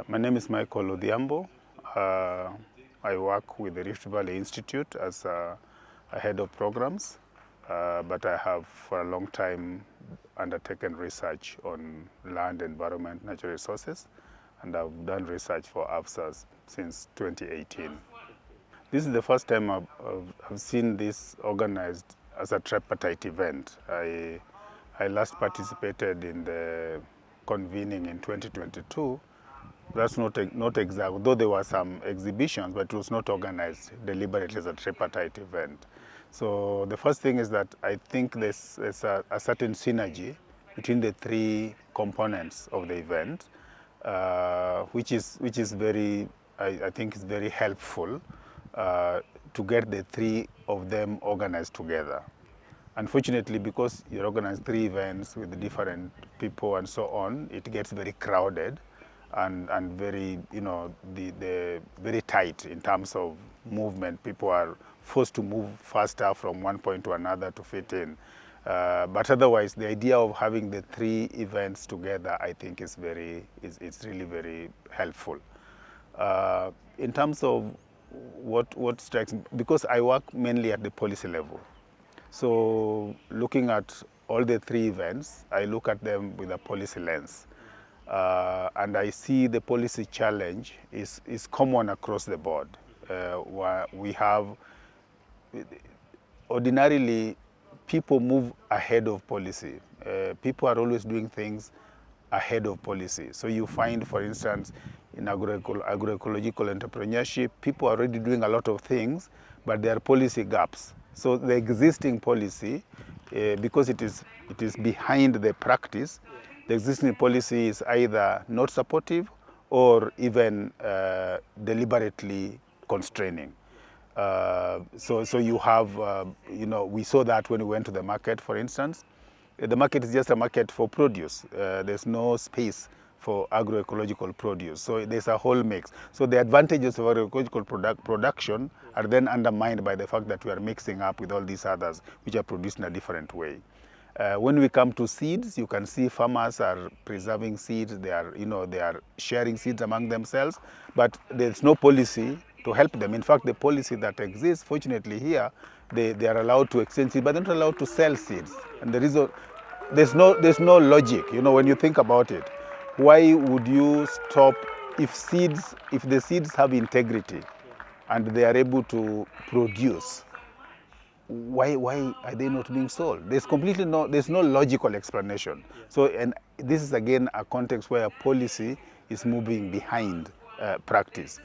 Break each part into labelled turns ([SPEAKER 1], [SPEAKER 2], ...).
[SPEAKER 1] My name is Michael ODHIAMBO. I work with the Rift Valley Institute as a head of programs, but I have for a long time undertaken research on land, environment, natural resources, and I've done research for AFSAS since 2018. This is the first time I've seen this organized as a tripartite event. I last participated in the Convening in 2022. That's not exact, though there were some exhibitions, but it was not organized deliberately as a tripartite event. So the first thing is that I think there's a certain synergy between the three components of the event, which is very, I think is very helpful to get the three of them organized together. Unfortunately, because you organize three events with different people and so on, it gets very crowded and very, the very tight in terms of movement. People are forced to move faster from one point to another to fit in. But otherwise, the idea of having the three events together, I think, is really very helpful. In terms of what strikes me, because I work mainly at the policy level. So looking at all the three events, I look at them with a policy lens. And I see the policy challenge is common across the board. Where we have, ordinarily, people move ahead of policy. People are always doing things ahead of policy. So you find, for instance, in agroecological entrepreneurship, people are already doing a lot of things, but there are policy gaps. So the existing policy, because it is behind the practice, the existing policy is either not supportive or even deliberately constraining. So you have, we saw that when we went to the market, for instance. The market is just a market for produce. There's no space for agroecological produce. So there's a whole mix. So the advantages of agroecological production are then undermined by the fact that we are mixing up with all these others, which are produced in a different way. When we come to seeds, you can see farmers are preserving seeds. They are sharing seeds among themselves, but there's no policy to help them. In fact, the policy that exists, fortunately here, they are allowed to exchange seeds, but they're not allowed to sell seeds. And there's no logic, when you think about it. Why would you stop if the seeds have integrity and they are able to produce? Why are they not being sold? There's no logical explanation. So, and this is again a context where policy is moving behind practice.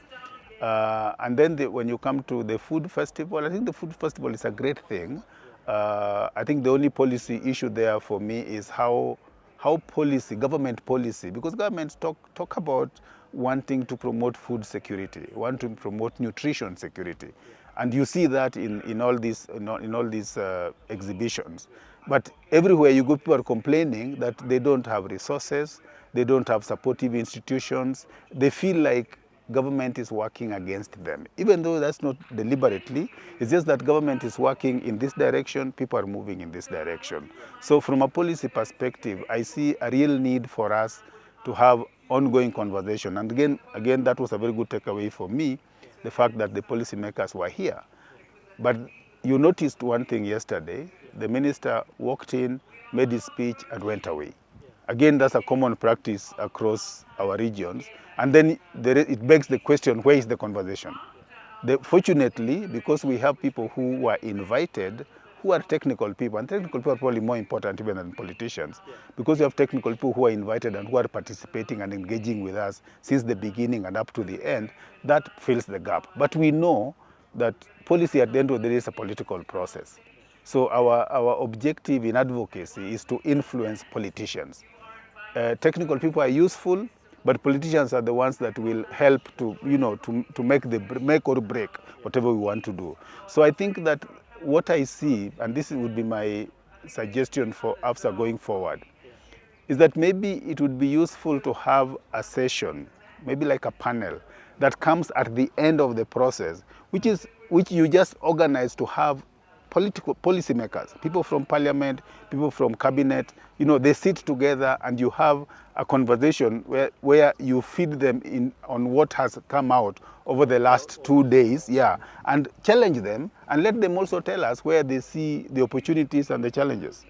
[SPEAKER 1] And then when you come to the food festival, I think the food festival is a great thing. I think the only policy issue there for me is how government policy, because governments talk about wanting to promote food security, want to promote nutrition security. And you see that in all these exhibitions. But everywhere you go, people are complaining that they don't have resources, they don't have supportive institutions. They feel like government is working against them, even though that's not deliberately. It's just that government is working in this direction, people are moving in this direction. So from a policy perspective, I see a real need for us to have ongoing conversation. And again, that was a very good takeaway for me, the fact that the policymakers were here. But you noticed one thing yesterday, the minister walked in, made his speech, and went away. Again, that's a common practice across our regions. And then it begs the question, where is the conversation? Fortunately, because we have people who were invited, who are technical people, and technical people are probably more important even than politicians, because we have technical people who are invited and who are participating and engaging with us since the beginning and up to the end, that fills the gap. But we know that policy at the end of the day is a political process. So our objective in advocacy is to influence politicians. Technical people are useful, but politicians are the ones that will help to make or break whatever we want to do. So I think that what I see, and this would be my suggestion for AFSA going forward, is that maybe it would be useful to have a session, maybe like a panel, that comes at the end of the process, which you just organize to have policy makers, people from parliament, people from cabinet, you know, they sit together and you have a conversation where you feed them in on what has come out over the last 2 days, yeah, and challenge them and let them also tell us where they see the opportunities and the challenges.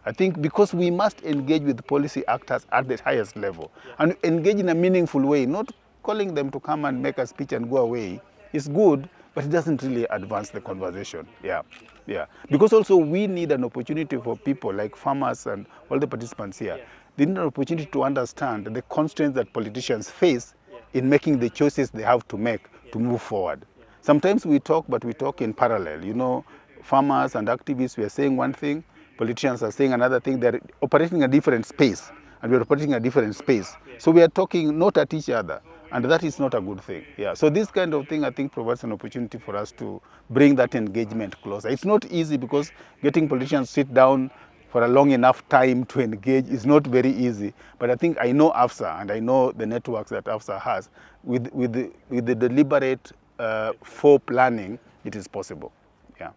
[SPEAKER 1] I think because we must engage with policy actors at the highest level and engage in a meaningful way, not calling them to come and make a speech and go away is good, but it doesn't really advance the conversation. Yeah, yeah. Because also we need an opportunity for people like farmers and all the participants here. They need an opportunity to understand the constraints that politicians face in making the choices they have to make to move forward. Sometimes we talk, but we talk in parallel. You know, farmers and activists, we are saying one thing, politicians are saying another thing. They're operating in a different space, and we're operating in a different space. So we are talking not at each other, and that is not a good thing. Yeah. So this kind of thing, I think, provides an opportunity for us to bring that engagement closer. It's not easy because getting politicians to sit down for a long enough time to engage is not very easy. But I think I know AFSA, and I know the networks that AFSA has. With the deliberate foreplanning, it is possible. Yeah.